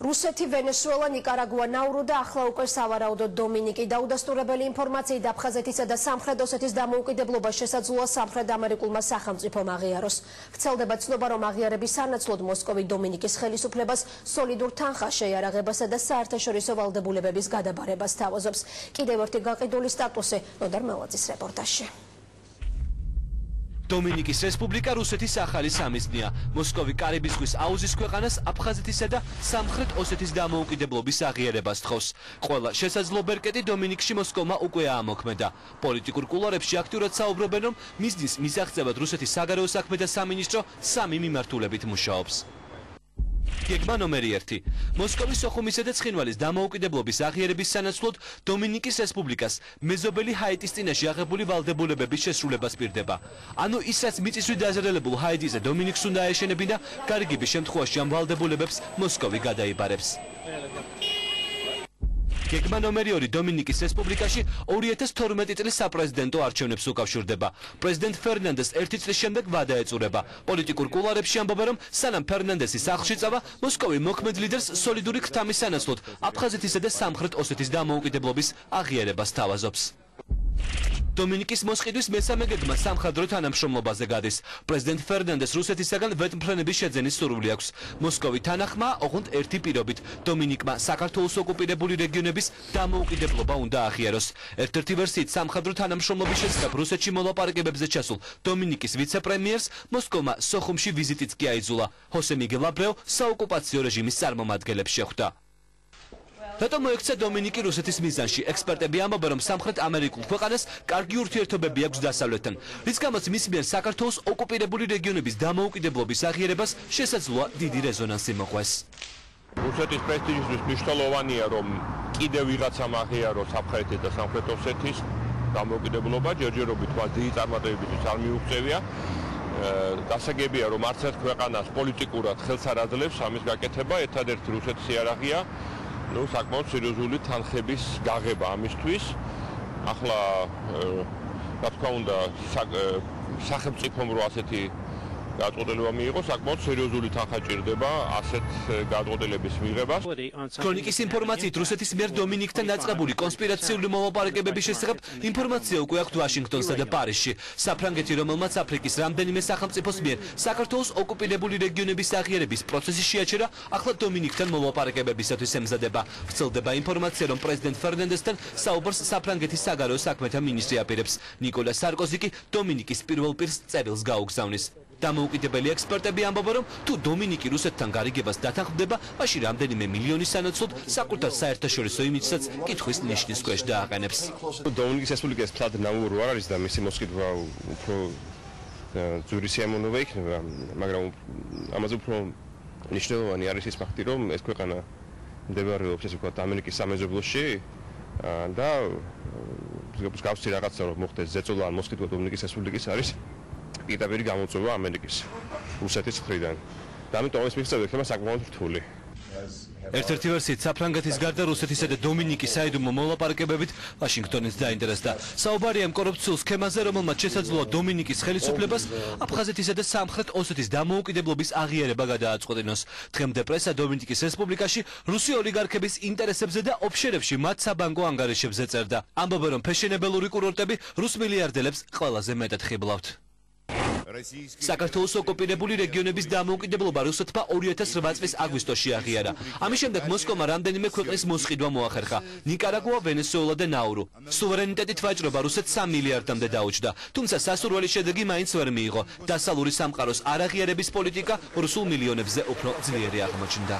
რუსეთი, ვენესუელა, ნიკარაგუა, ნაურუ და ახლა უკვე სავარაუდოდ დომინიკი. დაუდასტურებელი ინფორმაციით აფხაზეთისა და სამხრეთ ოსეთის დამოუკიდებლობა შესაძლოა სამხრეთ ამერიკულმა სახელმწიფომ აღიაროს. ვრცელდება ცნობა, რომ აღიარების სანაცვლოდ მოსკოვი დომინიკის ხელისუფლებას სოლიდურ თანხას შეიარაღებასა და საერთაშორისო ვალდებულებების გადაბარებას თავაზობს. კიდევ ერთი გაყიდული სტატუსი ნოდარ მელაძის რეპორტაჟში. დომინიკის რესპუბლიკა რუსეთის ახალი სამიზნეა. მოსკოვი კარიბის ზღვის აუზის ქვეყანას აფხაზეთისა და სამხრეთ ოსეთის დამოუკიდებლობის აღიარებას თხოვს. ყველა შესაძლო ბერკეტი დომინიკში მოსკოვმა უკვე აამოქმედა. პოლიტიკურ კულუარებში აქტიურად საუბრობენ, რომ მიზნის მისაღწევად რუსეთის საგარეო საქმეთა სამინისტრო სამი მიმართულებით მუშაობს. გეგმა ნომერი 1. მოსკოვის სოხუმისა და ცხინვალის დამოუკიდებლობის აღიარების სანაცვლოდ დომინიკის რესპუბლიკას მეზობელი ჰაიტის წინაშე აღებული ვალდებულებების შესრულებას პირდება. ანუ ის, რაც მიწისქვით დაზრდებულ ჰაიტიზე დომინიკს უნდა აეშენებინა, გარიგების შემთხვევაში ამ ვალდებულებებს მოსკოვი გადაიბარებს. გეგმა ნომერი 2 დომინიკის რესპუბლიკაში 2012 წლის საპრეზიდენტო არჩევნებს უკავშირდება. პრეზიდენტ ფერნანდეს 1 წლის შემდეგ ვადა ეწურება. პოლიტიკურ კულუარებში ამბობენ, რომ სანამ ფერნანდესი სახლში წავა, მოსკოვი მოქმედ ლიდერს სოლიდური ქრთამის სანაცვლოდ აფხაზეთისა და სამხრეთ ოსეთის დამოუკიდებლობის აღიარებას თავაზობს. დომინიკის მოსყიდვის მესამე გეგმა სამხედრო თანამშრომლობაზე გადის. პრეზიდენტ ფერნანდეს რუსეთისაგან ვეტმფრენების შეძენის სურვილი აქვს. მოსკოვი თანახმაა, ოღონდ ერთი პირობით. დომინიკმა საქართველოს ოკუპირებული რეგიონების დამოუკიდებლობა უნდა აღიაროს. ერთ-ერთი ვერსიით სამხედრო თანამშრომლობის შესახებ რუსეთში მოლაპარაკებებზე ჩასულ დომინიკის ვიცე-პრემიერს მოსკოვმა სოხუმში ვიზიტიც კი აიძულა. ჰოსე მიგელ აბრეო საოკუპაციო რეჟიმის წარმომადგენლებს შეხვდა. რატომ მოექცა დომინიკი რუსეთის მიზანში? ექსპერტები ამბობენ, რომ სამხრეთ ამერიკულ ქვეყანას კარგი ურთიერთობები აქვს დასავლეთთან, რის გამოც მის მიერ საქართველოს ოკუპირებული რეგიონების დამოუკიდებლობის აღიარებას შესაძლოა დიდი რეზონანსი მოყვეს. რუსეთის პრესტიჟისთვის მნიშვნელოვანია, რომ კიდევ ვიღაცამ აღიაროს აფხაზეთის და სამხრეთ ოსეთის დამოუკიდებლობა, ჯერჯერობით მას დიდი წარმატებებისთვის არ მიუღწევია. გასაგებია, რომ არც ერთ ქვეყანას პოლიტიკურად ხელს არ აძლევს ამის გაკეთება, ერთადერთი რუსეთის იარაღია საკმაოდ სერიოზული თანხების გაღება ამისთვის. ახლა რა თქმა უნდა სახელმწიფომ რო ასეთი გადაწყვეტილება მიიღო, საკმაოდ სერიოზული თანხა ჭირდება ასეთ გადაწყვეტილების მიღებას. ქრონიკის ინფორმაციით რუსეთის მიერ დომინიკთან დაწყებული კონსპირაციული მოლაპარაკებების შესახებ ინფორმაცია უკვე აქვთ ვაშინგტონსა და პარიზში. საფრანგეთი, რომელმაც აფრიკის რამდენიმე სახელმწიფოს მიერ საქართველოს ოკუპირებული რეგიონების აღიარების პროცესი შეაჩერა, ახლა დომინიკთან მოლაპარაკებებისათვის ემზადება. ვრცელდება ინფორმაცია, რომ პრეზიდენტ ფერნანდესთან საუბარს საფრანგეთის საგარეო საქმეთა მინისტრი აპირებს. ნიკოლა სარკოზი კი დომინიკის პირველ პირს წერილს გაუგზავნის. დამოუკიდებელი ექსპერტები ამბობენ, რომ თუ დომინიკი რუსეთთან გარიგებას დათანხმდება, მაშინ რამდენიმე მილიონის სანაცვლოდ საკუთარ საერთაშორისო იმიჯსაც კითხვის ნიშნის ქვეშ დააყენებს. დომინიკის რესპუბლიკის ფლად ნაურუ არ არის და მისი მოსყიდვა უფრო ძვირი სიამოვნება იქნება, მაგრამ ამაზე უფრო მნიშვნელოვანი არის ის ფაქტი, რომ ეს ქვეყანა მდებარეობს ესე ვთქვათ ამერიკის სამეზობლოში და გავსი რაღაცა რომ მოხდეს ზეწოლა ან მოსყიდვა დომინიკის რესპუბლიკის არის პირდაპირ გამოწვევა ამერიკის რუსეთის მხრიდან. და ამიტომ ეს მიღწევა იქნება საკმაოდ რთული. ერთ-ერთი ვერსიით საფრანგეთის გარდა რუსეთისა და დომინიკის საიდუმლო მოლაპარაკებებით ვაშინგტონიც დაინტერესდა. საუბარია ამ კორუფციულ სქემაზე, რომელმაც შესაძლოა დომინიკის ხელისუფლებას აფხაზეთისა და სამხრეთ ოსეთის დამოუკიდებლობის აღიარება გადააწყვეტინოს. დღემდე პრესა დომინიკის რესპუბლიკაში რუსი ოლიგარქების ინტერესებზე და ოფშერებში მათ საბანკო ანგარიშებზე წერდა. ამბობენ, რომ ფეშენებელური კურორტები რუს მილიარდელებს ყველაზე მეტად ხიბლავთ. საქართველოს ოკუპირებული რეგიონების დამოუკიდებლობა რუსეთმა 2008 წლის აგვისტოში აღიარა. ამის შემდეგ მოსკოვმა რამდენიმე ქვეყნის მოსყიდვა მოახერხა: ნიკარაგუა, ვენესუელა და ნაურუ. სუვერენიტეტით ვაჭრობა რუსეთს 3 მილიარდამდე დაუჯდა, თუმცა სასურველი შედეგი მაინც ვერ მიიღო. დასავლური სამყაროს არაღიარების პოლიტიკა რუსულ მილიონებზე უფრო ძლიერი აღმოჩნდა.